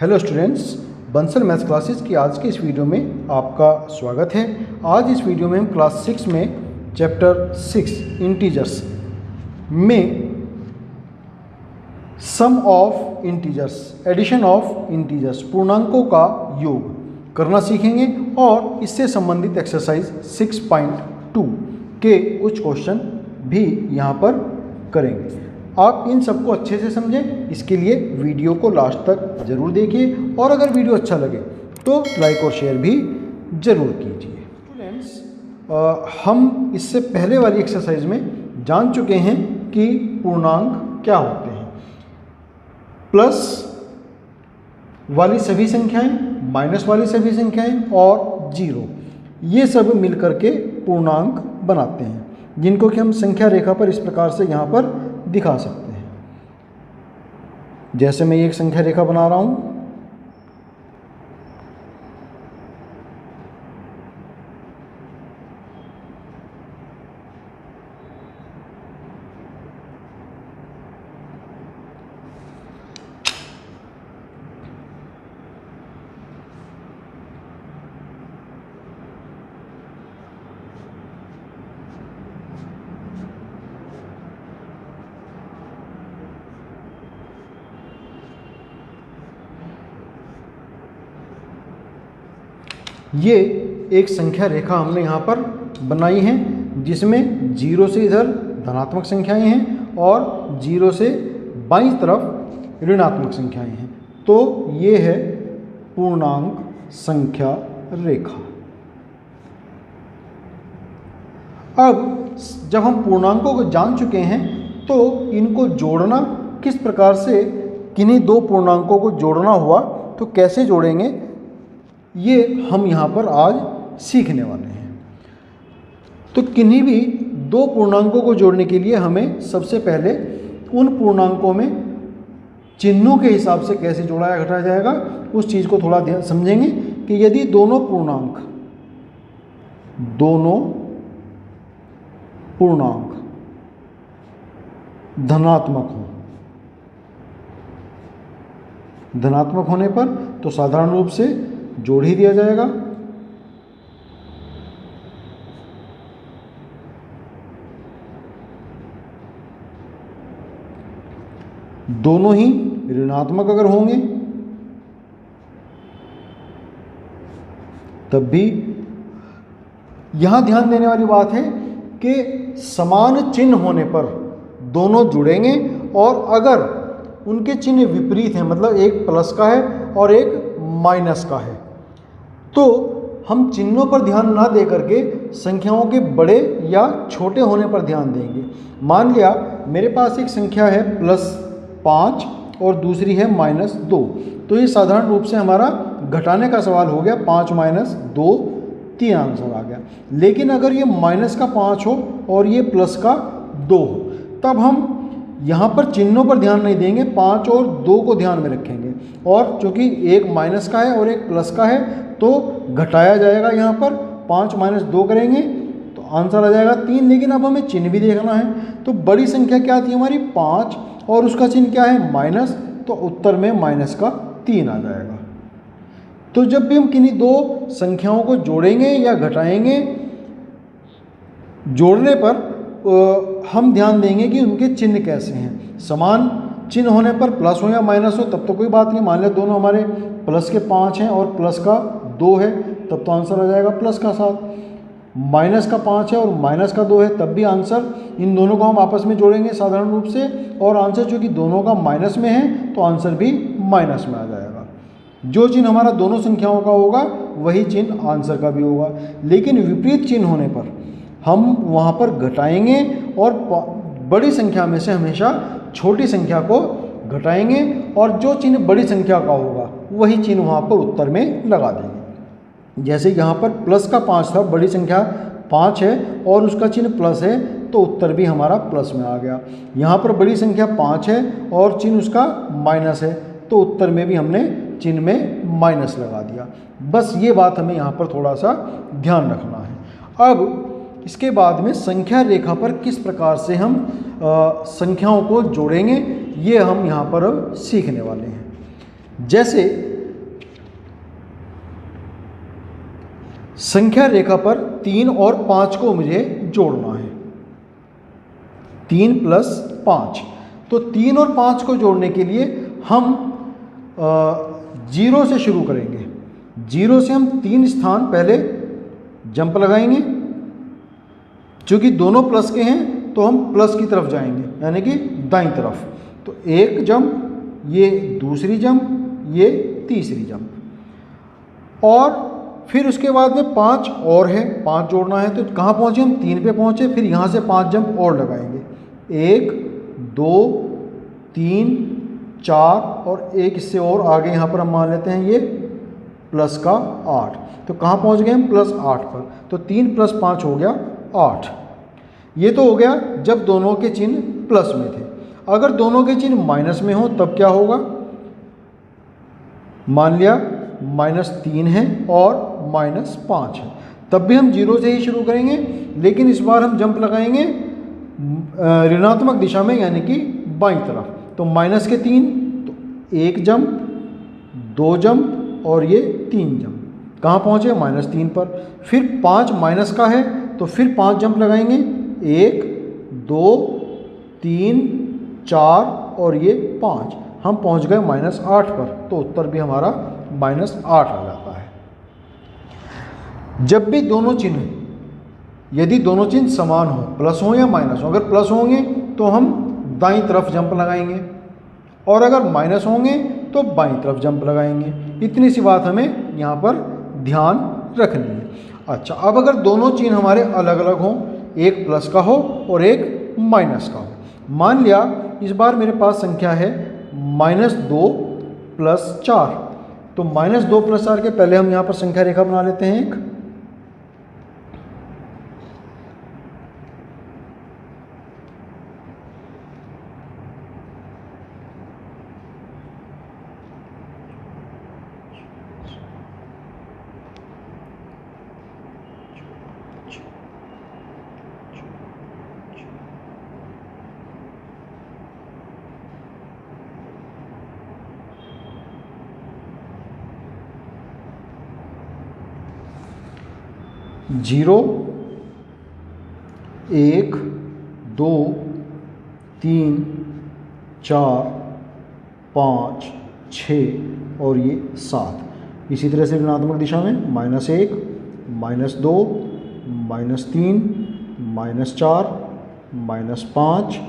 Hello students, Bansal maths classes की आज के इस वीडियो में आपका स्वागत है। आज इस वीडियो में हम क्लास 6 में चैप्टर 6 इंटीजर्स में sum of integers, addition of integers, पूर्णांकों का योग करना सीखेंगे और इससे संबंधित एक्सरसाइज 6.2 के कुछ क्वेश्चन भी यहाँ पर करेंगे। आप इन सबको अच्छे से समझें, इसके लिए वीडियो को लास्ट तक ज़रूर देखिए और अगर वीडियो अच्छा लगे तो लाइक और शेयर भी ज़रूर कीजिए। स्टूडेंट्स, हम इससे पहले वाली एक्सरसाइज में जान चुके हैं कि पूर्णांक क्या होते हैं। प्लस वाली सभी संख्याएं, माइनस वाली सभी संख्याएं और जीरो, ये सब मिलकर के पूर्णांक बनाते हैं, जिनको कि हम संख्या रेखा पर इस प्रकार से यहाँ पर दिखा सकते हैं। जैसे मैं एक संख्या रेखा बना रहा हूं, ये एक संख्या रेखा हमने यहाँ पर बनाई है, जिसमें जीरो से इधर धनात्मक संख्याएं हैं और जीरो से बाईं तरफ ऋणात्मक संख्याएं हैं। तो ये है पूर्णांक संख्या रेखा। अब जब हम पूर्णांकों को जान चुके हैं तो इनको जोड़ना किस प्रकार से, किन्हीं दो पूर्णांकों को जोड़ना हुआ तो कैसे जोड़ेंगे, ये हम यहाँ पर आज सीखने वाले हैं। तो किन्हीं भी दो पूर्णांकों को जोड़ने के लिए हमें सबसे पहले उन पूर्णांकों में चिन्हों के हिसाब से कैसे जोड़ाया घटाया जाएगा, उस चीज़ को थोड़ा ध्यान समझेंगे कि यदि दोनों पूर्णांक धनात्मक होने पर तो साधारण रूप से जोड़ ही दिया जाएगा। दोनों ही ऋणात्मक अगर होंगे तब भी यहां ध्यान देने वाली बात है कि समान चिन्ह होने पर दोनों जुड़ेंगे और अगर उनके चिन्ह विपरीत हैं, मतलब एक प्लस का है और एक माइनस का है, तो हम चिन्हों पर ध्यान ना दे करके संख्याओं के बड़े या छोटे होने पर ध्यान देंगे। मान लिया मेरे पास एक संख्या है +5 और दूसरी है -2, तो ये साधारण रूप से हमारा घटाने का सवाल हो गया। 5 - 2 3 आंसर आ गया। लेकिन अगर ये -5 हो और ये +2 हो, तब हम यहाँ पर चिन्हों पर ध्यान नहीं देंगे, 5 और 2 को ध्यान में रखेंगे। और चूंकि एक माइनस का है और एक प्लस का है तो घटाया जाएगा। यहाँ पर 5 - 2 करेंगे तो आंसर आ जाएगा 3। लेकिन अब हमें चिन्ह भी देखना है, तो बड़ी संख्या क्या थी हमारी 5 और उसका चिन्ह क्या है माइनस, तो उत्तर में -3 आ जाएगा। तो जब भी हम किन्हीं दो संख्याओं को जोड़ेंगे या घटाएंगे, जोड़ने पर हम ध्यान देंगे कि उनके चिन्ह कैसे हैं। समान चिन्ह होने पर प्लस हो या माइनस हो तब तो कोई बात नहीं। मान लिया दोनों हमारे प्लस के 5 हैं और प्लस का 2 है, तब तो आंसर आ जाएगा प्लस का 7। माइनस का 5 है और माइनस का 2 है, तब भी आंसर, इन दोनों को हम आपस में जोड़ेंगे साधारण रूप से, और आंसर चूँकि दोनों का माइनस में है तो आंसर भी माइनस में आ जाएगा। जो चिन्ह हमारा दोनों संख्याओं का होगा वही चिन्ह आंसर का भी होगा। लेकिन विपरीत चिन्ह होने पर हम वहाँ पर घटाएंगे और बड़ी संख्या में से हमेशा छोटी संख्या को घटाएंगे और जो चिन्ह बड़ी संख्या का होगा वही चिन्ह वहाँ पर उत्तर में लगा देंगे। जैसे यहाँ पर प्लस का 5 था, बड़ी संख्या 5 है और उसका चिन्ह प्लस है, तो उत्तर भी हमारा प्लस में आ गया। यहाँ पर बड़ी संख्या 5 है और चिन्ह उसका माइनस है, तो उत्तर में भी हमने चिन्ह में माइनस लगा दिया। बस ये बात हमें यहाँ पर थोड़ा सा ध्यान रखना है। अब इसके बाद में संख्या रेखा पर किस प्रकार से हम संख्याओं को जोड़ेंगे, ये हम यहाँ पर अब सीखने वाले हैं। जैसे संख्या रेखा पर 3 और 5 को मुझे जोड़ना है, 3 + 5। तो 3 और 5 को जोड़ने के लिए हम 0 से शुरू करेंगे। 0 से हम 3 स्थान पहले जंप लगाएंगे। चूँकि दोनों प्लस के हैं तो हम प्लस की तरफ जाएंगे, यानी कि दाईं तरफ। तो एक जंप, ये दूसरी जंप, ये तीसरी जंप, और फिर उसके बाद में 5 और है, 5 जोड़ना है। तो कहाँ पहुँचे हम? 3 पे पहुँचे। फिर यहाँ से 5 जंप और लगाएंगे, 1 2 3 4 और एक इससे और आगे यहाँ पर हम मान लेते हैं ये प्लस का 8। तो कहाँ पहुँच गए हम? +8 पर। तो 3 + 5 हो गया 8। ये तो हो गया जब दोनों के चिन्ह प्लस में थे। अगर दोनों के चिन्ह माइनस में हो तब क्या होगा? मान लिया -3 है और -5 है, तब भी हम 0 से ही शुरू करेंगे, लेकिन इस बार हम जंप लगाएंगे ऋणात्मक दिशा में, यानी कि बाईं तरफ। तो माइनस के 3, तो 1 जंप, 2 जंप और ये 3 जंप। कहाँ पहुँचे? -3 पर। फिर 5 माइनस का है तो फिर 5 जंप लगाएंगे, 1 2 3 4 और ये 5। हम पहुँच गए -8 पर। तो उत्तर भी हमारा -8 आ जाता है। जब भी दोनों चिन्ह, यदि दोनों चिन्ह समान हो, प्लस हो या माइनस हो, अगर प्लस होंगे तो हम दाईं तरफ जंप लगाएंगे, और अगर माइनस होंगे तो बाईं तरफ जंप लगाएंगे। इतनी सी बात हमें यहाँ पर ध्यान रखनी है। अच्छा, अब अगर दोनों चिन्ह हमारे अलग अलग हों, एक प्लस का हो और एक माइनस का हो। मान लिया इस बार मेरे पास संख्या है -2 + 4। तो -2 + 4 के पहले हम यहाँ पर संख्या रेखा बना लेते हैं एक। जीरो, 1 2 3 4 5 6 और ये 7। इसी तरह से ऋणात्मक दिशा में -1 -2 -3 -4 -5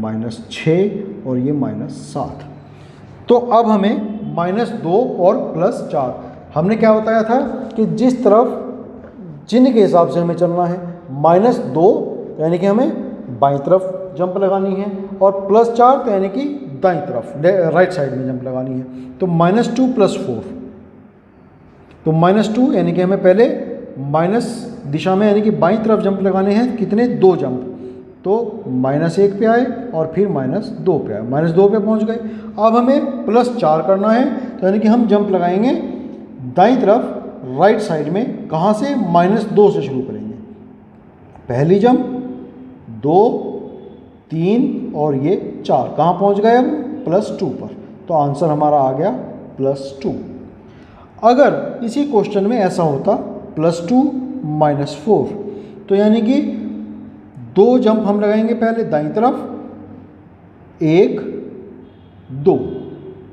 -6 और ये -7। तो अब हमें -2 और +4, हमने क्या बताया था कि जिस तरफ चिन्ह के हिसाब से हमें चलना है। -2 यानी कि हमें बाईं तरफ जंप लगानी है, और +4 तो यानी कि दाईं तरफ, राइट साइड में जंप लगानी है। तो -2 + 4, तो -2 यानी कि हमें पहले माइनस दिशा में यानी कि बाईं तरफ जंप लगाने हैं। कितने? 2 जंप। तो -1 पे आए और फिर -2 पे आए, -2 पे पहुंच गए। अब हमें +4 करना है, तो यानी कि हम जंप लगाएंगे दाईं तरफ राइट साइड में। कहाँ से? -2 से शुरू करेंगे। पहली जंप, 2 3 और ये 4। कहाँ पहुँच गए हम? +2 पर। तो आंसर हमारा आ गया +2। अगर इसी क्वेश्चन में ऐसा होता +2 -4, तो यानी कि 2 जंप हम लगाएंगे पहले दाईं तरफ, 1 2,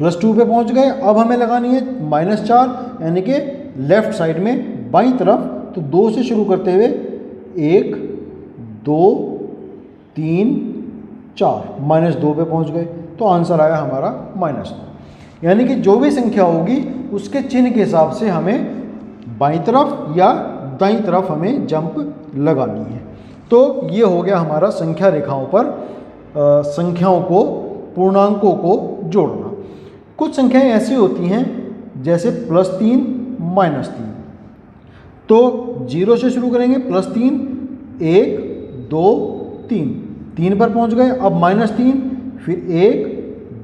+2 पे पहुंच गए। अब हमें लगानी है -4 यानी कि लेफ्ट साइड में बाईं तरफ। तो 2 से शुरू करते हुए 1 2 3 4, -2 पे पहुंच गए। तो आंसर आया हमारा -2। यानी कि जो भी संख्या होगी उसके चिन्ह के हिसाब से हमें बाईं तरफ या दाईं तरफ हमें जंप लगानी है। तो ये हो गया हमारा संख्या रेखाओं पर संख्याओं को, पूर्णांकों को जोड़ना। कुछ संख्याएं ऐसी होती हैं जैसे +3 -3। तो 0 से शुरू करेंगे, +3 1 2 3, 3 पर पहुंच गए। अब -3, फिर 1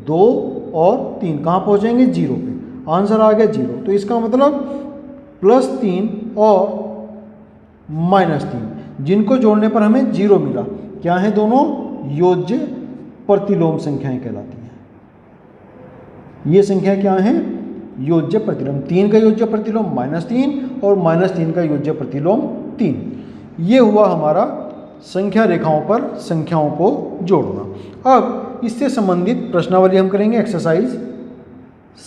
2 और 3, कहाँ पहुंचेंगे? 0 पे। आंसर आ गया 0। तो इसका मतलब +3 और -3 जिनको जोड़ने पर हमें 0 मिला, क्या है? दोनों योज्य प्रतिलोम संख्याएं कहलाती हैं। ये संख्या क्या है? योज्य प्रतिलोम। 3 का योज्य प्रतिलोम -3 और -3 का योज्य प्रतिलोम 3। ये हुआ हमारा संख्या रेखाओं पर संख्याओं को जोड़ना। अब इससे संबंधित प्रश्नावली हम करेंगे एक्सरसाइज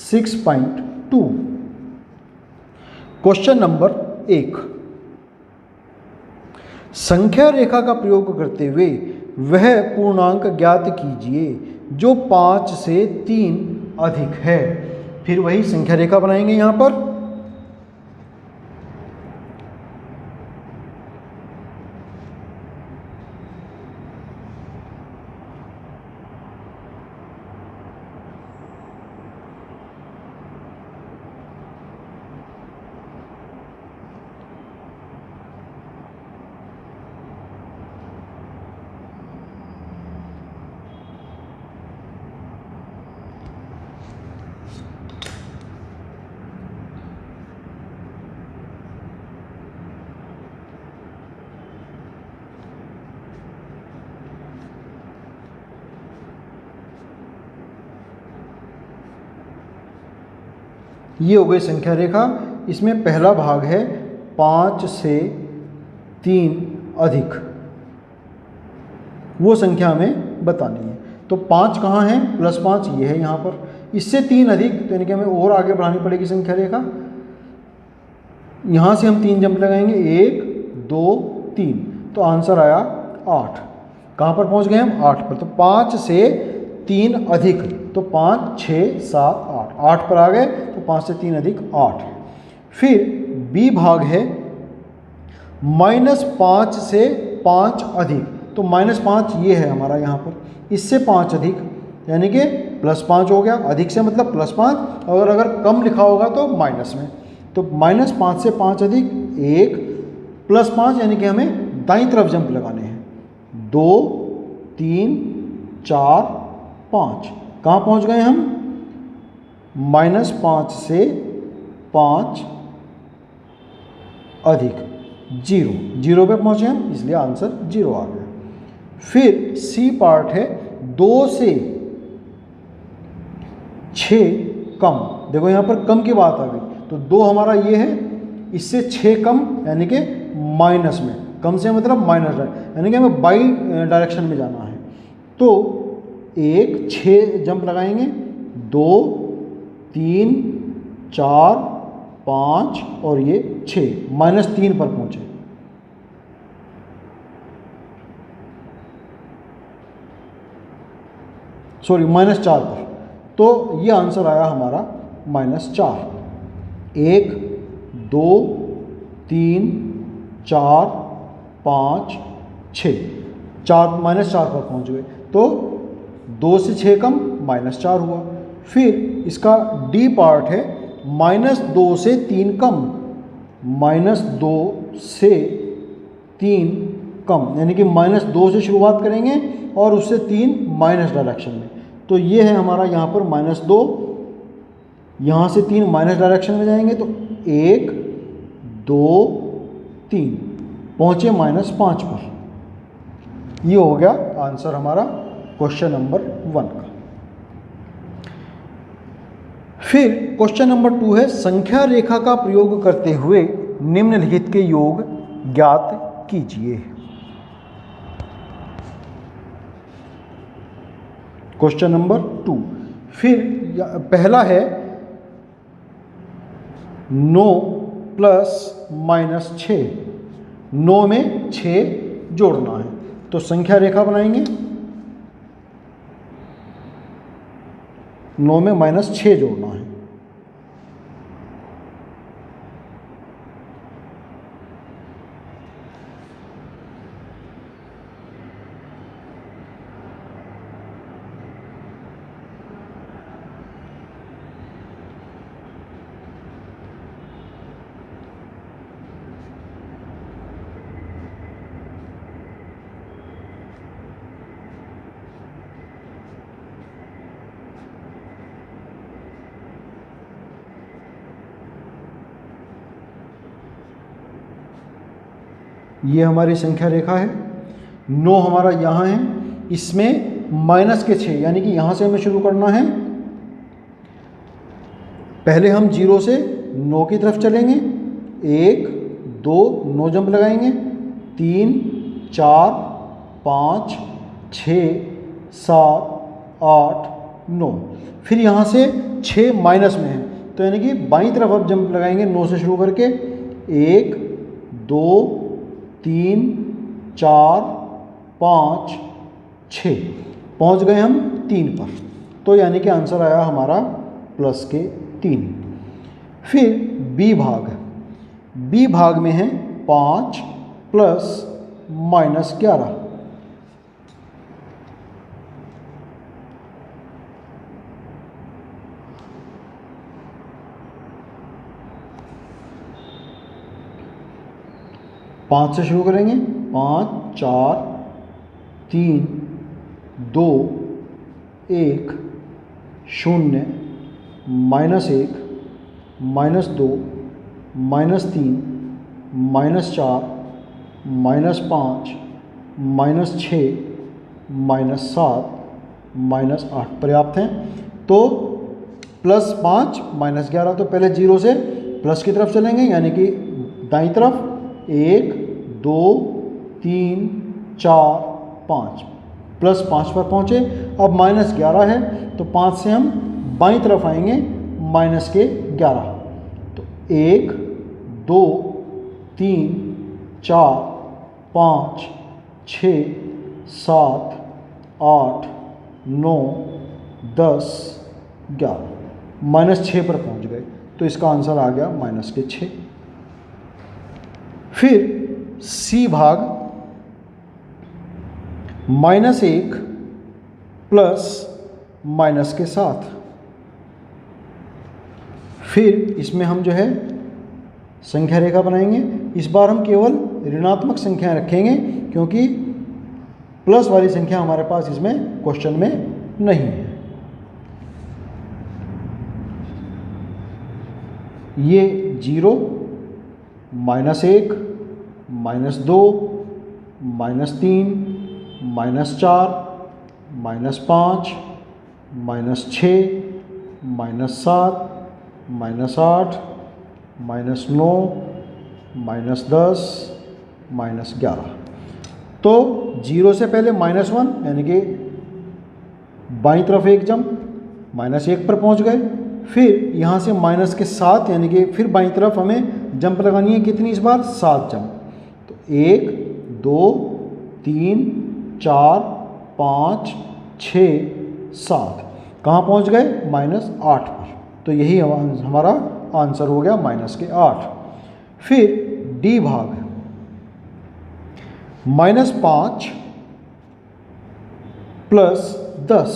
6.2। क्वेश्चन नंबर 1, संख्या रेखा का प्रयोग करते हुए वह पूर्णांक ज्ञात कीजिए जो 5 से 3 अधिक है। फिर वही संख्या रेखा बनाएंगे यहां पर। ये हो गई संख्या रेखा। इसमें पहला भाग है 5 से 3 अधिक, वो संख्या हमें बतानी है। तो 5 कहाँ है? +5 ये है यहाँ पर। इससे 3 अधिक, तो यानी कि हमें और आगे बढ़ानी पड़ेगी संख्या रेखा। यहाँ से हम 3 जंप लगाएंगे, 1 2 3, तो आंसर आया 8। कहाँ पर पहुँच गए हम? 8 पर। तो 5 से 3 अधिक, तो 5 6 7 8, 8 पर आ गए, तो 5 से 3 अधिक 8। फिर बी भाग है -5 से 5 अधिक, तो -5 ये है हमारा यहाँ पर। इससे 5 अधिक, यानी कि +5 हो गया। अधिक से मतलब +5, और अगर कम लिखा होगा तो माइनस में। तो -5 से 5 अधिक 1 +5, यानी कि हमें दाईं तरफ जंप लगाने हैं। 2 3 4 5, कहाँ पहुँच गए हम? -5 से 5 अधिक 0, 0 पे पहुँचे हम, इसलिए आंसर 0 आ गया। फिर सी पार्ट है 2 से 6 कम। देखो यहाँ पर कम की बात आ गई, तो 2 हमारा ये है, इससे 6 कम, यानी कि माइनस में। कम से मतलब माइनस, यानी कि हमें बाई डायरेक्शन में जाना है। तो 1 6 जंप लगाएंगे, 2 3 4 5 और ये 6, -3 पर पहुँचे। सॉरी, -4 पर। तो ये आंसर आया हमारा -4। 1 2 3 4 5 6, 4 -4 पर पहुँच गए। तो 2 से 6 कम, -4 हुआ। फिर इसका डी पार्ट है -2 से 3 कम, -2 से 3 कम, यानी कि -2 से शुरुआत करेंगे और उससे 3 माइनस डायरेक्शन में। तो ये है हमारा यहाँ पर -2, यहाँ से 3 माइनस डायरेक्शन में जाएंगे, तो 1 2 3 पहुँचे -5 पर। ये हो गया आंसर हमारा क्वेश्चन नंबर 1 का। फिर क्वेश्चन नंबर 2 है संख्या रेखा का प्रयोग करते हुए निम्नलिखित के योग ज्ञात कीजिए। Question number 2। फिर पहला है 9 + -6, 9 में 6 जोड़ना है। तो संख्या रेखा बनाएंगे, 9 में -6 जोड़ना है। ये हमारी संख्या रेखा है। 9 हमारा यहाँ है, इसमें -6, यानी कि यहाँ से हमें शुरू करना है। पहले हम 0 से 9 की तरफ चलेंगे, 1 2 9 जंप लगाएंगे, 3 4 5 6 7 8 9। फिर यहाँ से 6 माइनस में है, तो यानी कि बाईं तरफ अब जंप लगाएंगे 9 से शुरू करके, 1 2 3 4 5 6, पहुँच गए हम 3 पर। तो यानी कि आंसर आया हमारा प्लस के 3। फिर बी भाग में है 5 प्लस माइनस 11। पाँच से शुरू करेंगे, 5 4 3 2 1 0 -1 -2 -3 -4 -5 -6 -7 -8 पर्याप्त हैं। तो +5 -11, तो पहले 0 से प्लस की तरफ चलेंगे, यानी कि दाईं तरफ 1 2 3 4 5, +5 पर पहुँचे। अब -11 है, तो 5 से हम बाईं तरफ आएंगे -11, तो 1 2 3 4 5 6 7 8 9 10 11, -6 पर पहुँच गए, तो इसका आंसर आ गया -6। फिर सी भाग -1 प्लस माइनस के साथ। फिर इसमें हम जो है संख्या रेखा बनाएंगे। इस बार हम केवल ऋणात्मक संख्याएं रखेंगे, क्योंकि प्लस वाली संख्या हमारे पास इसमें क्वेश्चन में नहीं है। ये 0 -1 -2 -3 -4 -5 -6 -7 -8 -9 -10 -11। तो 0 से पहले -1, यानी कि बाईं तरफ एक जंप, -1 पर पहुंच गए। फिर यहाँ से माइनस के 7, यानी कि फिर बाईं तरफ हमें जंप लगानी है, कितनी इस बार 7 जंप। तो 1 2 3 4 5 6 7, कहाँ पहुँच गए? -8 पर। तो यही हमारा आंसर हो गया -8। फिर डी भाग -5 प्लस 10,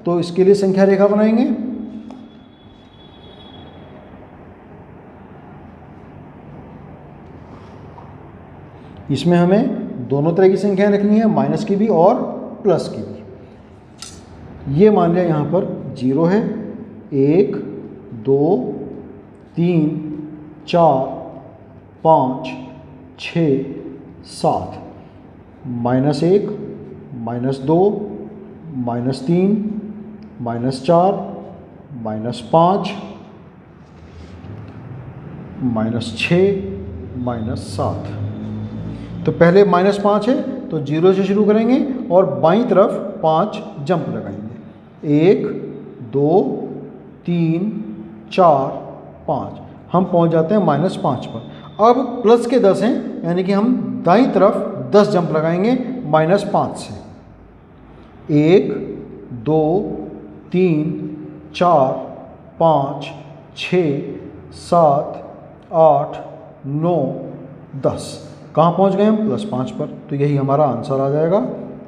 तो इसके लिए संख्या रेखा बनाएंगे। इसमें हमें दोनों तरह की संख्याएं रखनी है, माइनस की भी और प्लस की भी। ये मान लिया यहाँ पर 0 है, 1 2 3 4 5 6 7, -1 -2 -3 -4 -5 -6 -7। तो पहले -5 है, तो 0 से शुरू करेंगे और बाईं तरफ 5 जंप लगाएंगे। 1 2 3 4 5, हम पहुंच जाते हैं -5 पर। अब प्लस के 10 हैं, यानी कि हम दाईं तरफ 10 जंप लगाएंगे -5 से। 1 2 3 4 5 6 7 8 9 10, कहाँ पहुँच गए हम? +5 पर। तो यही हमारा आंसर आ जाएगा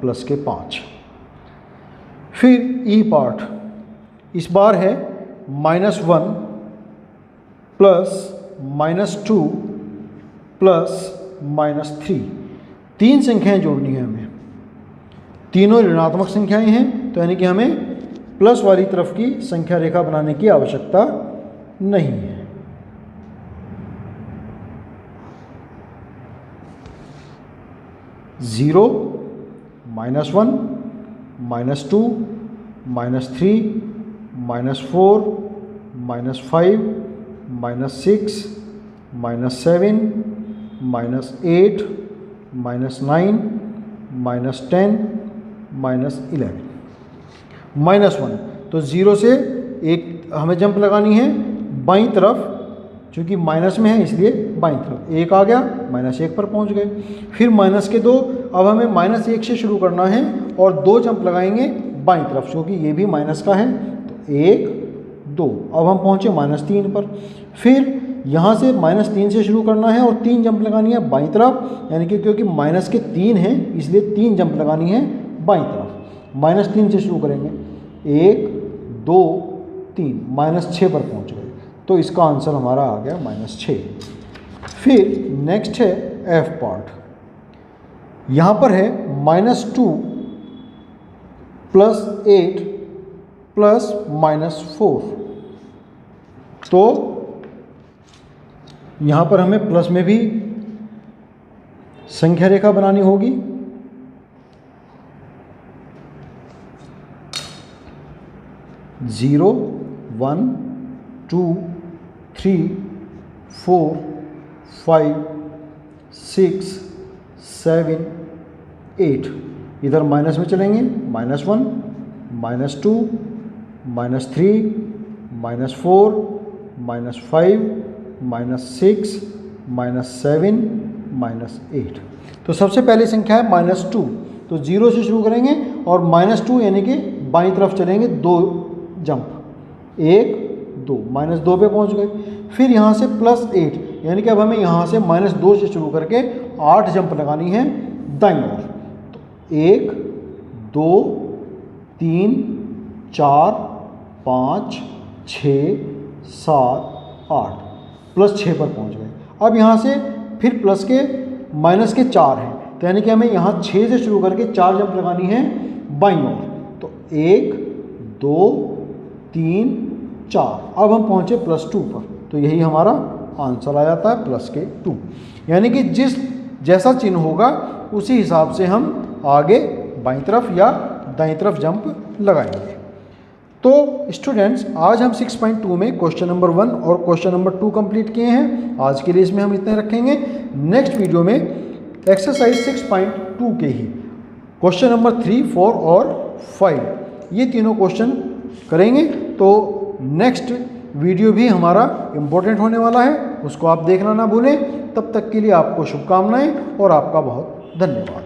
+5। फिर ई पार्ट, इस बार है -1 प्लस -2 प्लस -3। 3 संख्याएं जोड़नी है हमें, तीनों ऋणात्मक संख्याएं हैं, तो यानी कि हमें प्लस वाली तरफ की संख्या रेखा बनाने की आवश्यकता नहीं है। -0 -1 -2 -3 -4 -5, -6, -7, -8, -9, -10, -11, -1। तो 0 से एक हमें जंप लगानी है बाईं तरफ, चूँकि माइनस में है इसलिए बाईं तरफ। 1 आ गया, -1 पर पहुंच गए। फिर -2, अब हमें -1 से शुरू करना है और 2 जंप लगाएंगे बाईं तरफ, क्योंकि ये भी माइनस का है। तो 1, 2, अब हम पहुँचे -3 पर। फिर यहाँ से -3 से शुरू करना है और 3 जंप लगानी है बाईं तरफ, यानी कि क्योंकि -3 है इसलिए 3 जंप लगानी है बाईं तरफ। -3 से शुरू करेंगे, 1, 2, 3, -6 पर पहुँच गए। तो इसका आंसर हमारा आ गया -6। फिर नेक्स्ट है एफ पार्ट। यहाँ पर है -2 + 8 + -4। तो यहाँ पर हमें प्लस में भी संख्या रेखा बनानी होगी। ज़ीरो, 1, 2, 3, 4, 5, 6, 7, 8। इधर माइनस में चलेंगे, -1, -2, -3, -4, -5, -6, -7, -8। तो सबसे पहली संख्या है -2। तो 0 से शुरू करेंगे और -2 यानी कि बाईं तरफ चलेंगे, 2 जंप, 1, 2, -2 पे पहुंच गए। फिर यहाँ से +8, यानी कि अब हमें यहाँ से -2 से शुरू करके 8 जंप लगानी है दाईं ओर। तो 1, 2, 3, 4, 5, 6, 7, 8, +6 पर पहुँच गए। अब यहाँ से फिर प्लस के माइनस के 4 हैं, तो यानी कि हमें यहाँ 6 से शुरू करके 4 जंप लगानी है बाईं ओर। तो 1, 2, 3, 4, अब हम पहुँचे +2 पर। तो यही हमारा आंसर आ जाता है +2। यानी कि जैसा चिन्ह होगा उसी हिसाब से हम आगे बाईं तरफ या दाईं तरफ जंप लगाएंगे। तो स्टूडेंट्स, आज हम 6.2 में क्वेश्चन नंबर 1 और क्वेश्चन नंबर 2 कंप्लीट किए हैं। आज के लिए इसमें हम इतने रखेंगे। नेक्स्ट वीडियो में एक्सरसाइज 6.2 के ही क्वेश्चन नंबर 3, 4 और 5 ये तीनों क्वेश्चन करेंगे। तो नेक्स्ट वीडियो भी हमारा इम्पोर्टेंट होने वाला है, उसको आप देखना ना भूलें। तब तक के लिए आपको शुभकामनाएं और आपका बहुत धन्यवाद।